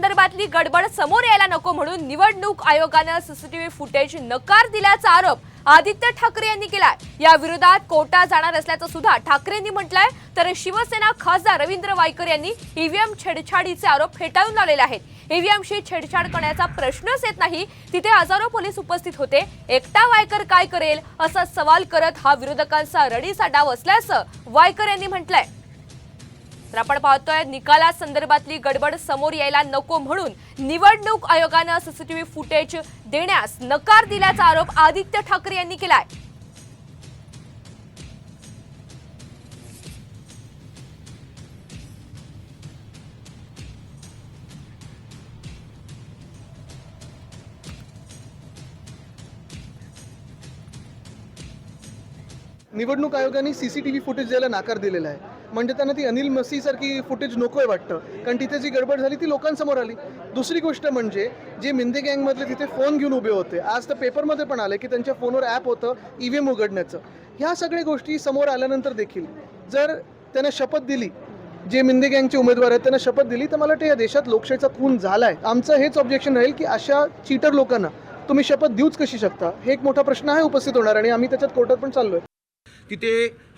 संदर्भातली गडबड समोर यायला नको म्हणून निवडणूक आयोगानं सीसीटीव्ही फुटेज नकार दिल्याचा आरोप आदित्य ठाकरे यांनी केलाय। या विरोधात कोर्टात जाणार असल्याचं सुद्धा ठाकरेंनी म्हटलंय। तर शिवसेना खासदार रवींद्र वायकर यांनी ईव्हीएम छेडछाडीचे आरोप फेटाळून लावलेले आहेत। ईव्हीएमशी छेडछाड करण्याचा प्रश्नच येत नाही, तिथे हजारो पोलीस उपस्थित होते, एकटा वायकर काय करेल असा सवाल करत हा विरोधकांचा रडीचा डाव असल्याचं वायकर यांनी म्हटलंय। तर आपण पाहतोय निकालासंदर्भातली गडबड समोर यायला नको म्हणून निवडणूक आयोगानं सीसीटीव्ही फुटेज देण्यास नकार दिल्याचा आरोप आदित्य ठाकरे यांनी केलाय। निवडणूक आयोगाने सीसीटीव्ही फुटेज द्यायला नाकार दिलेला आहे। म्हणजे त्यांना ती अनिल मसी सारखी फुटेज नकोय वाटतं, कारण तिथे जी गडबड झाली ती लोकांसमोर आली। दुसरी गोष्ट म्हणजे जे मिंदे गँगमधले तिथे फोन घेऊन उभे होते, आज तर पेपरमध्ये पण आले की त्यांच्या फोनवर ॲप होतं ईव्हीएम उघडण्याचं। ह्या सगळ्या गोष्टी समोर आल्यानंतर देखील जर त्यांना शपथ दिली, जे मिंदे गँगचे उमेदवार आहेत त्यांना शपथ दिली, तर मला वाटतं या देशात लोकशाहीचा खून झालाय। आमचं हेच ऑब्जेक्शन राहील की अशा चीटर लोकांना तुम्ही शपथ देऊच कशी शकता, हे एक मोठा प्रश्न आहे उपस्थित होणार, आणि आम्ही त्याच्यात कोर्टात पण चाललोय। तिथे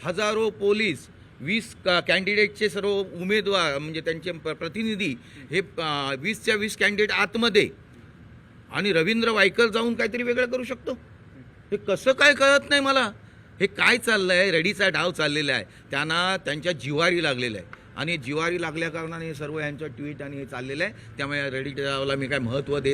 हजारो पोलीस, 20 कॅन्डिडेटचे सर्व उमेदवार म्हणजे त्यांचे प्रतिनिधी हे 20च्या 20 कॅन्डिडेट आतमध्ये, आणि रवींद्र वायकर जाऊन काहीतरी वेगळं करू शकतो। हे कसं काय कळत नाही मला। हे काय चाललं आहे, रडीचा डाव चाललेला आहे, त्यांना त्यांच्या जिवारी लागलेला आहे, आणि जिवारी लागल्या कारणाने हे सर्व यांचं ट्विट आणि हे चाललेलं आहे। त्यामुळे रडीच्या डावाला मी काय महत्त्व देत